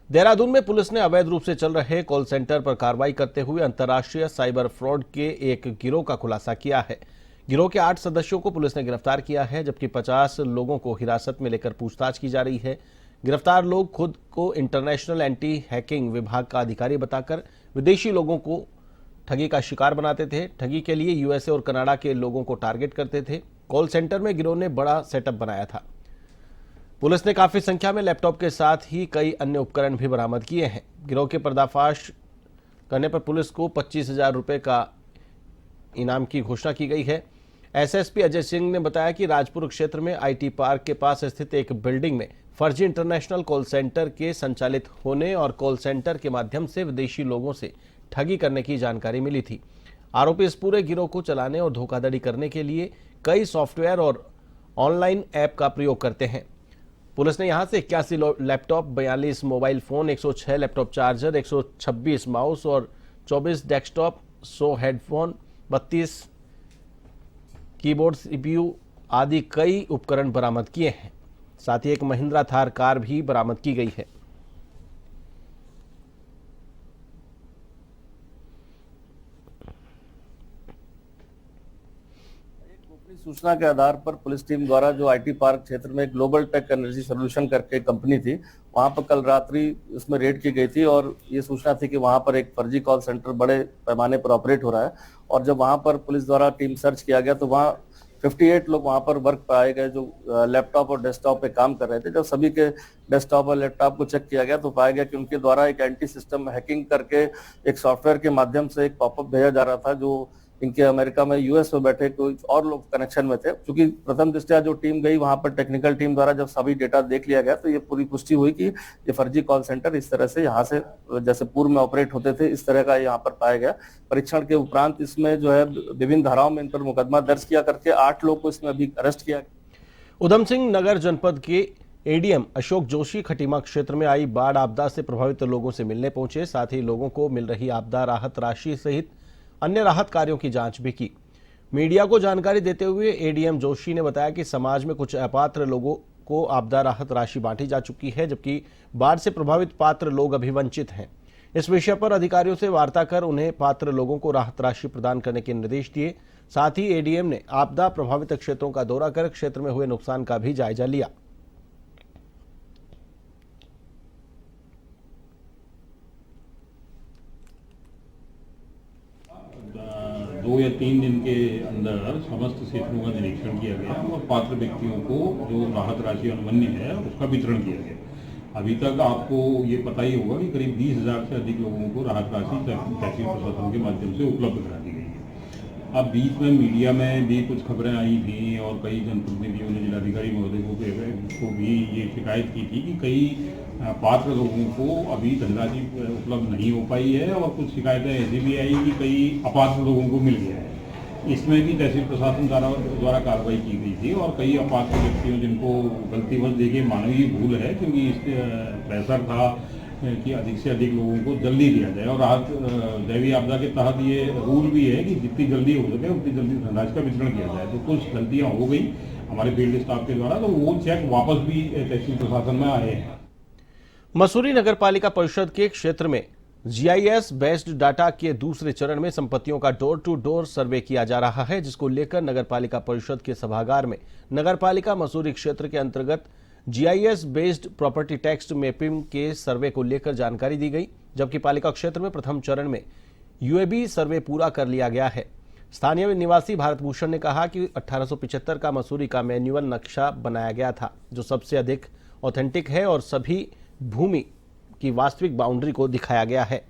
देहरादून में पुलिस ने अवैध रूप से चल रहे कॉल सेंटर पर कार्रवाई करते हुए अंतर्राष्ट्रीय साइबर फ्रॉड के एक गिरोह का खुलासा किया है। गिरोह के 8 सदस्यों को पुलिस ने गिरफ्तार किया है, जबकि 50 लोगों को हिरासत में लेकर पूछताछ की जा रही है। गिरफ्तार लोग खुद को इंटरनेशनल एंटी हैकिंग विभाग का अधिकारी बताकर विदेशी लोगों को ठगी का शिकार बनाते थे। ठगी के लिए यूएसए और कनाडा के लोगों को टारगेट करते थे। कॉल सेंटर में गिरोह ने बड़ा सेटअप बनाया था। पुलिस ने काफी संख्या में लैपटॉप के साथ ही कई अन्य उपकरण भी बरामद किए हैं। गिरोह के पर्दाफाश करने पर पुलिस को 25,000 रुपए का इनाम की घोषणा की गई है। एसएसपी अजय सिंह ने बताया कि राजपुर क्षेत्र में आईटी पार्क के पास स्थित एक बिल्डिंग में फर्जी इंटरनेशनल कॉल सेंटर के संचालित होने और कॉल सेंटर के माध्यम से विदेशी लोगों से ठगी करने की जानकारी मिली थी। आरोपी इस पूरे गिरोह को चलाने और धोखाधड़ी करने के लिए कई सॉफ्टवेयर और ऑनलाइन ऐप का प्रयोग करते हैं। पुलिस ने यहां से 81 laptop, 42 mobile phone, 106 laptop charger, 126 mouse और 24 डेस्कटॉप, 100 हेडफोन, 32 कीबोर्ड, सीपीयू आदि कई उपकरण बरामद किए हैं। साथ ही एक महिंद्रा थार कार भी बरामद की गई है। सूचना के आधार पर पुलिस टीम द्वारा जो आईटी पार्क क्षेत्र में ग्लोबल टेक एनर्जी सोल्यूशन करके कंपनी थी, वहां पर कल रात्रि उसमें रेड की गई थी और ये सूचना थी कि वहां पर एक फर्जी कॉल सेंटर बड़े पैमाने पर ऑपरेट हो रहा है। और जब वहां पर पुलिस द्वारा टीम सर्च किया गया तो वहां 58 लोग वहां पर वर्क पाए गए जो लैपटॉप और डेस्कटॉप पे काम कर रहे थे। जब सभी के डेस्कटॉप और लैपटॉप को चेक किया गया तो पाया गया कि उनके द्वारा एक एंटी सिस्टम हैकिंग करके एक सॉफ्टवेयर के माध्यम से एक पॉपअप भेजा जा रहा था जो इनके अमेरिका में यूएस में बैठे कोई और लोग कनेक्शन में थे। क्योंकि प्रथम दृष्टया जो टीम गई वहां पर टेक्निकल टीम द्वारा जब सभी डेटा देख लिया गया तो ये पूरी पुष्टि हुई कि ये फर्जी कॉल सेंटर इस तरह से यहाँ से जैसे पूर्व में ऑपरेट होते थे इस तरह का यहाँ पर पाया गया। परीक्षण के उपरांत इसमें जो है विभिन्न धाराओं में इन पर मुकदमा दर्ज किया करके 8 लोग को इसमें अभी अरेस्ट किया। उधम सिंह नगर जनपद के एडीएम अशोक जोशी खटीमा क्षेत्र में आई बाढ़ आपदा से प्रभावित लोगों से मिलने पहुंचे। साथ ही लोगों को मिल रही आपदा राहत राशि सहित अन्य राहत कार्यों की जांच भी की। मीडिया को जानकारी देते हुए एडीएम जोशी ने बताया कि समाज में कुछ अपात्र लोगों को आपदा राहत राशि बांटी जा चुकी है, जबकि बाढ़ से प्रभावित पात्र लोग अभी वंचित हैं। इस विषय पर अधिकारियों से वार्ता कर उन्हें पात्र लोगों को राहत राशि प्रदान करने के निर्देश दिए। साथ ही एडीएम ने आपदा प्रभावित क्षेत्रों का दौरा कर क्षेत्र में हुए नुकसान का भी जायजा लिया। 2 या 3 दिन के अंदर समस्त क्षेत्रों का निरीक्षण किया गया और पात्र व्यक्तियों को जो राहत राशि अनुमन्य है उसका वितरण किया गया। अभी तक आपको ये पता ही होगा कि करीब 20,000 से अधिक लोगों को राहत राशि तहसील प्रशासन के माध्यम से उपलब्ध करा दी गई है। अब बीच में मीडिया में भी कुछ खबरें आई थी और कई जनप्रतिनिधियों ने जिलाधिकारी महोदय को भी ये शिकायत की थी कि कई पात्र लोगों को अभी धनराशि उपलब्ध नहीं हो पाई है और कुछ शिकायतें ऐसी भी आई कि कई अपात्र लोगों को मिल गया है। इसमें भी तहसील प्रशासन द्वारा कार्रवाई की गई थी और कई अपात्र व्यक्तियों जिनको गलतीवश देखिए मानवीय भूल है क्योंकि इस प्रेशर था कि अधिक से अधिक लोगों को जल्दी दिया जाए और राहत दैवीय आपदा के तहत ये रूल भी है कि जितनी जल्दी हो सके उतनी जल्दी धनराशि का वितरण किया जाए। तो कुछ गलतियां हो गई हमारे फील्ड स्टाफ के द्वारा, तो वो चेक वापस भी तहसील प्रशासन में आए हैं। मसूरी नगर पालिका परिषद के क्षेत्र में जीआईएस बेस्ड डाटा के दूसरे चरण में संपत्तियों का डोर टू डोर सर्वे किया जा रहा है, जिसको लेकर नगर पालिका परिषद के सभागार में नगर पालिका मसूरी क्षेत्र के अंतर्गत GIS based property tax mapping के सर्वे को लेकर जानकारी दी गई, जबकि पालिका क्षेत्र में प्रथम चरण में यूएबी सर्वे पूरा कर लिया गया है। स्थानीय निवासी भारत भूषण ने कहा कि 1875 का मसूरी का मैन्युअल नक्शा बनाया गया था, जो सबसे अधिक ऑथेंटिक है और सभी भूमि की वास्तविक बाउंड्री को दिखाया गया है।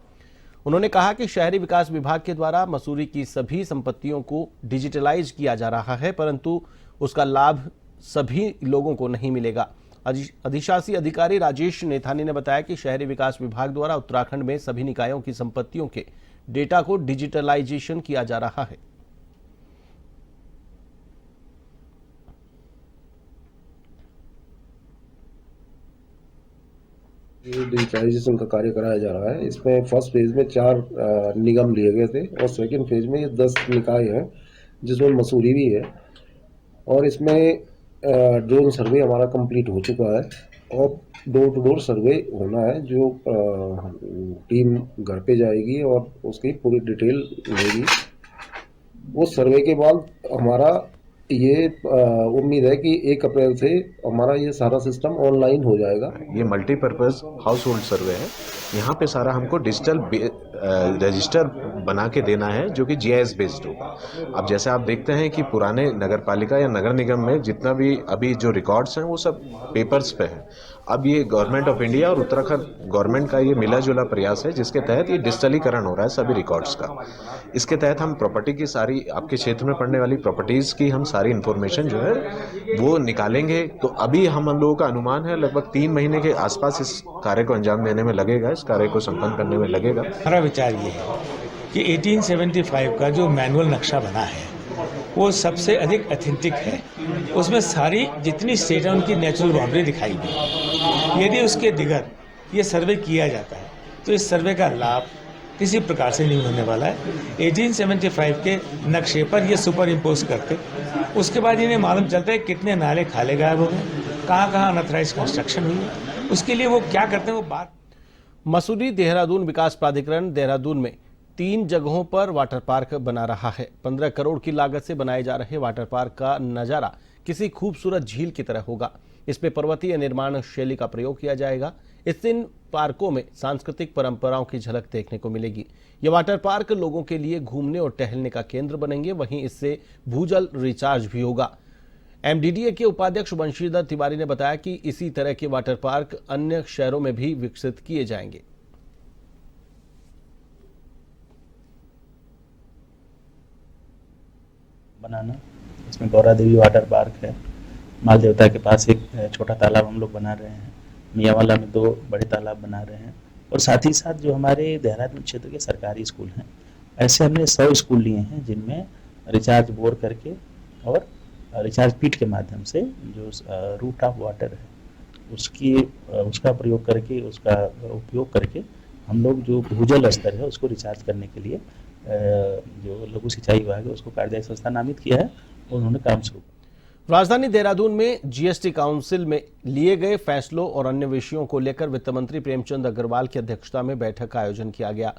उन्होंने कहा कि शहरी विकास विभाग के द्वारा मसूरी की सभी संपत्तियों को डिजिटलाइज किया जा रहा है, परंतु उसका लाभ सभी लोगों को नहीं मिलेगा। अधिशासी अधिकारी राजेश नेथानी ने बताया कि शहरी विकास विभाग द्वारा उत्तराखंड में सभी निकायों की संपत्तियों के डेटा को डिजिटलाइजेशन किया जा रहा है। डिजिटाइजेशन का कार्य कराया जा रहा है। इसमें फर्स्ट फेज में 4 निगम लिए गए थे और सेकंड फेज में ये 10 निकाय हैं, जिसमें मसूरी भी है। और इसमें ड्रोन सर्वे हमारा कंप्लीट हो चुका है। और डोर टू डोर सर्वे होना है, जो टीम घर पे जाएगी और उसकी पूरी डिटेल लेगी। उस सर्वे के बाद हमारा ये उम्मीद है कि 1 अप्रैल से हमारा ये सारा सिस्टम ऑनलाइन हो जाएगा। ये मल्टीपर्पज़ हाउस होल्ड सर्वे है। यहाँ पे सारा हमको डिजिटल रजिस्टर बना के देना है जो कि GIS बेस्ड होगा। अब जैसे आप देखते हैं कि पुराने नगर पालिका या नगर निगम में जितना भी अभी जो रिकॉर्ड्स हैं वो सब पेपर्स पे हैं। अब ये गवर्नमेंट ऑफ इंडिया और उत्तराखंड गवर्नमेंट का ये मिला जुला प्रयास है जिसके तहत ये डिजिटलीकरण हो रहा है सभी रिकॉर्ड्स का। इसके तहत हम प्रॉपर्टी की सारी आपके क्षेत्र में पड़ने वाली प्रॉपर्टीज़ की हम सारी इन्फॉर्मेशन जो है वो निकालेंगे। तो अभी हम लोगों का अनुमान है लगभग 3 महीने के आसपास इस कार्य को अंजाम देने में लगेगा, इस कार्य को संपन्न करने में लगेगा। हमारा विचार ये है कि 1875 का जो मैनुअल नक्शा बना है वो सबसे अधिक ऑथेंटिक है। उसमें सारी जितनी स्टेट है उनकी नेचुरल बाउंड्री दिखाई गई। यदि उसके दिगर ये सर्वे किया जाता है तो इस सर्वे का लाभ किसी प्रकार से नहीं होने वाला है। 1875 के नक्शे पर ये सुपर इम्पोज करते, उसके बाद इन्हें मालूम चलता है कितने नाले खाले गायब हो गए, कहाँ कहाँ अनऑथराइज्ड कंस्ट्रक्शन हुई है। उसके लिए वो क्या करते हैं वो बात। मसूरी देहरादून विकास प्राधिकरण देहरादून में 3 जगहों पर वाटर पार्क बना रहा है। 15 करोड़ की लागत से बनाए जा रहे वाटर पार्क का नजारा किसी खूबसूरत झील की तरह होगा। इसमें पर्वतीय निर्माण शैली का प्रयोग किया जाएगा। इससे इन पार्कों में सांस्कृतिक परंपराओं की झलक देखने को मिलेगी। ये वाटर पार्क लोगों के लिए घूमने और टहलने का केंद्र बनेंगे। वहीं इससे भूजल रिचार्ज भी होगा। MDDA के उपाध्यक्ष वंशीधर तिवारी ने बताया कि इसी तरह के वाटर पार्क अन्य शहरों में भी विकसित किए जाएंगे। बनाना, इसमें गौरा देवी वाटर पार्क है। माल देवता के पास एक छोटा तालाब हम लोग बना रहे हैं। मियाँवाला में 2 बड़े तालाब बना रहे हैं। और साथ ही साथ जो हमारे देहरादून क्षेत्र के सरकारी स्कूल हैं, ऐसे हमने 100 स्कूल लिए हैं जिनमें रिचार्ज बोर करके और रिचार्ज पीट के माध्यम से जो रूट ऑफ वाटर है उसका प्रयोग करके, उसका उपयोग करके हम लोग जो भूजल स्तर है उसको रिचार्ज करने के लिए जो लघु सिंचाई विभाग है उसको कार्यदायी संस्था नामित किया है और उन्होंने काम शुरू किया। राजधानी देहरादून में GST काउंसिल में लिए गए फैसलों और अन्य विषयों को लेकर वित्त मंत्री प्रेमचंद अग्रवाल की अध्यक्षता में बैठक का आयोजन किया गया।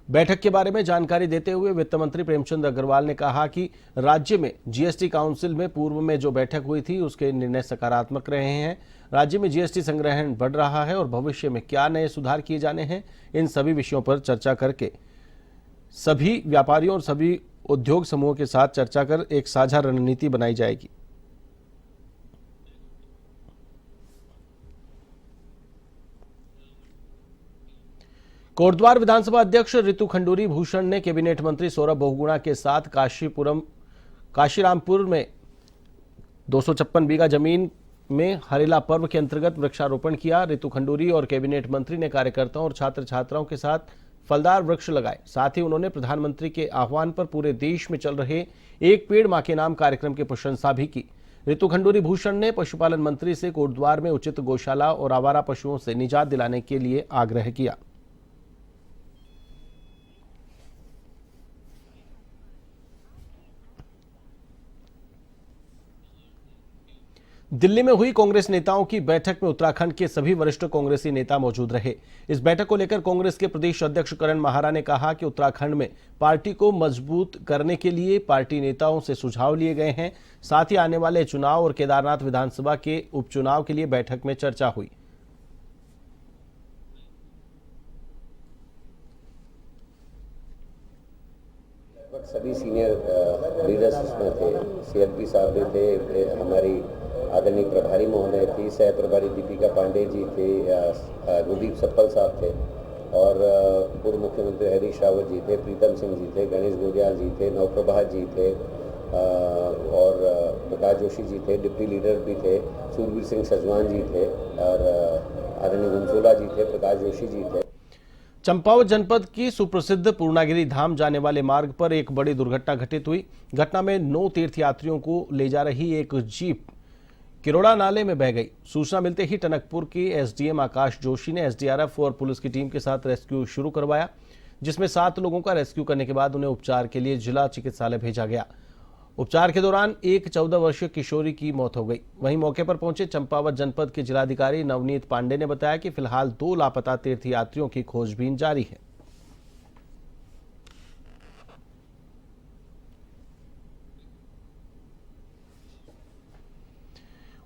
बैठक के बारे में जानकारी देते हुए वित्त मंत्री प्रेमचंद अग्रवाल ने कहा कि राज्य में GST काउंसिल में पूर्व में जो बैठक हुई थी उसके निर्णय सकारात्मक रहे हैं। राज्य में GST संग्रहण बढ़ रहा है और भविष्य में क्या नए सुधार किए जाने हैं, इन सभी विषयों पर चर्चा करके सभी व्यापारियों और सभी उद्योग समूहों के साथ चर्चा कर एक साझा रणनीति बनाई जाएगी। कोटद्वार विधानसभा अध्यक्ष रितु खंडूरी भूषण ने कैबिनेट मंत्री सौरभ बहुगुणा के साथ काशीरामपुर में 256 बीघा जमीन में हरेला पर्व के अंतर्गत वृक्षारोपण किया। रितु खंडूरी और कैबिनेट मंत्री ने कार्यकर्ताओं और छात्र छात्राओं के साथ फलदार वृक्ष लगाए। साथ ही उन्होंने प्रधानमंत्री के आह्वान पर पूरे देश में चल रहे एक पेड़ मां के नाम कार्यक्रम की प्रशंसा भी की। रितु खंडूरी भूषण ने पशुपालन मंत्री से कोटद्वार में उचित गौशाला और आवारा पशुओं से निजात दिलाने के लिए आग्रह किया। दिल्ली में हुई कांग्रेस नेताओं की बैठक में उत्तराखंड के सभी वरिष्ठ कांग्रेसी नेता मौजूद रहे। इस बैठक को लेकर कांग्रेस के प्रदेश अध्यक्ष करण माहारा ने कहा कि उत्तराखंड में पार्टी को मजबूत करने के लिए पार्टी नेताओं से सुझाव लिए गए हैं। साथ ही आने वाले चुनाव और केदारनाथ विधानसभा के उपचुनाव के लिए बैठक में चर्चा हुई। सभी सीनियर लीडर्स इसमें थे। CLP साहब भी थे, हमारी आदरणीय प्रभारी महोदय थी, सह प्रभारी दीपिका पांडे जी थे, गुरदीप सप्पल साहब थे और पूर्व मुख्यमंत्री हरीश रावत जी थे, प्रीतम सिंह जी थे, गणेश गुंजियाल जी थे, नवप्रभा जी थे और प्रकाश जोशी जी थे, डिप्टी लीडर भी थे, सूरवीर सिंह सजवान जी थे और आदरणीय घनसोला जी थे, प्रकाश जोशी जी थे। चंपावत जनपद की सुप्रसिद्ध पूर्णागिरी धाम जाने वाले मार्ग पर एक बड़ी दुर्घटना घटित हुई। घटना में 9 तीर्थयात्रियों को ले जा रही एक जीप किरोड़ा नाले में बह गई। सूचना मिलते ही टनकपुर के SDM आकाश जोशी ने SDRF और पुलिस की टीम के साथ रेस्क्यू शुरू करवाया, जिसमें 7 लोगों का रेस्क्यू करने के बाद उन्हें उपचार के लिए जिला चिकित्सालय भेजा गया। उपचार के दौरान एक 14 वर्षीय किशोरी की मौत हो गई। वहीं मौके पर पहुंचे चंपावत जनपद के जिलाधिकारी नवनीत पांडे ने बताया कि फिलहाल 2 लापता तीर्थयात्रियों की खोजबीन जारी है।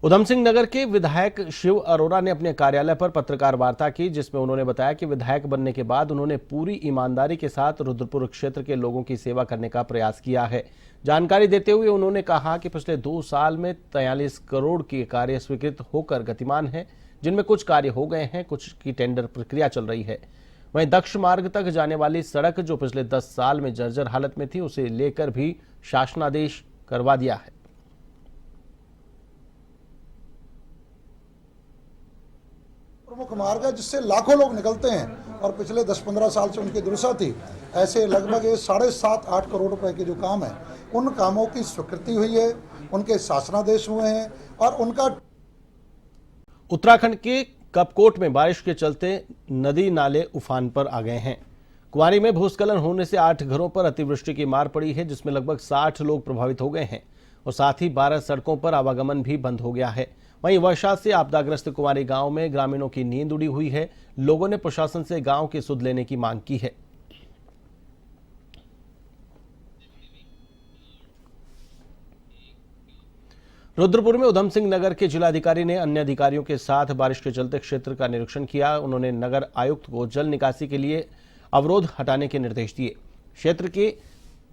उधम सिंह नगर के विधायक शिव अरोड़ा ने अपने कार्यालय पर पत्रकार वार्ता की, जिसमें उन्होंने बताया कि विधायक बनने के बाद उन्होंने पूरी ईमानदारी के साथ रुद्रपुर क्षेत्र के लोगों की सेवा करने का प्रयास किया है। जानकारी देते हुए उन्होंने कहा कि पिछले 2 साल में 43 करोड़ के कार्य स्वीकृत होकर गतिमान हैं, जिनमें कुछ कार्य हो गए हैं, कुछ की टेंडर प्रक्रिया चल रही है। वहीं दक्ष मार्ग तक जाने वाली सड़क जो पिछले 10 साल में जर्जर हालत में थी, उसे लेकर भी शासनादेश करवा दिया है। प्रमुख मार्ग है जिससे लाखों लोग निकलते हैं और पिछले 10-15 साल से उनकी दुर्दशा थी। ऐसे लगभग 7.5-8 करोड़ रुपए के जो काम है, उन कामों की स्वीकृति हुई है, उनके शासनादेश हुए हैं और उनका। उत्तराखंड के कपकोट में बारिश के चलते नदी नाले उफान पर आ गए हैं। कुंवारी में भूस्खलन होने से 8 घरों पर अतिवृष्टि की मार पड़ी है, जिसमें लगभग 60 लोग प्रभावित हो गए हैं और साथ ही 12 सड़कों पर आवागमन भी बंद हो गया है। वहीं वर्षा से आपदाग्रस्त कुंवारी गांव में ग्रामीणों की नींद उड़ी हुई है। लोगों ने प्रशासन से गांव की सुध लेने की मांग की है। रुद्रपुर में उधम सिंह नगर के जिलाधिकारी ने अन्य अधिकारियों के साथ बारिश के चलते क्षेत्र का निरीक्षण किया। उन्होंने नगर आयुक्त को जल निकासी के लिए अवरोध हटाने के निर्देश दिए। क्षेत्र के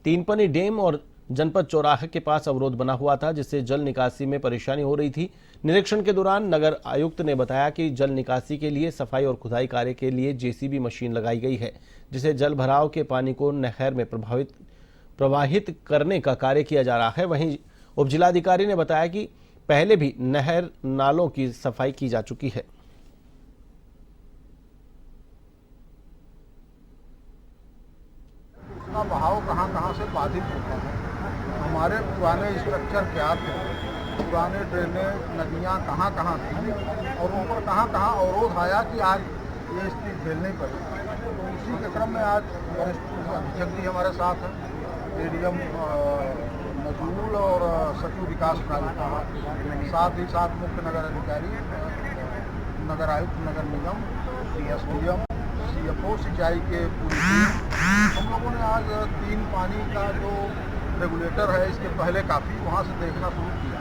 तीनपनी डैम और जनपद चौराहे के पास अवरोध बना हुआ था, जिससे जल निकासी में परेशानी हो रही थी। निरीक्षण के दौरान नगर आयुक्त ने बताया कि जल निकासी के लिए सफाई और खुदाई कार्य के लिए जेसीबी मशीन लगाई गई है, जिसे जल भराव के पानी को नहर में प्रवाहित करने का कार्य किया जा रहा है। वहीं उप जिलाधिकारी ने बताया कि पहले भी नहर नालों की सफाई की जा चुकी है। उसका बहाव कहां से बाधित होता है, हमारे पुराने स्ट्रक्चर क्या थे, पुराने ड्रेनेज नदियां कहां थी और उन पर कहां अवरोध आया कि आज ये स्थिति झेलनी पड़ी। तो उसी के क्रम में आज वरिष्ठ अधीक्षक जी हमारे साथ हैं, एडीएम नजूल और सचिव विकास प्राधिकरण, साथ ही साथ मुख्य नगर अधिकारी, नगर आयुक्त नगर निगम, एसडीएम, सीएफओ सिंचाई के पूरी टीम। हम लोगों ने आज 3 पानी का जो रेगुलेटर है, इसके पहले काफ़ी वहाँ से देखना शुरू किया।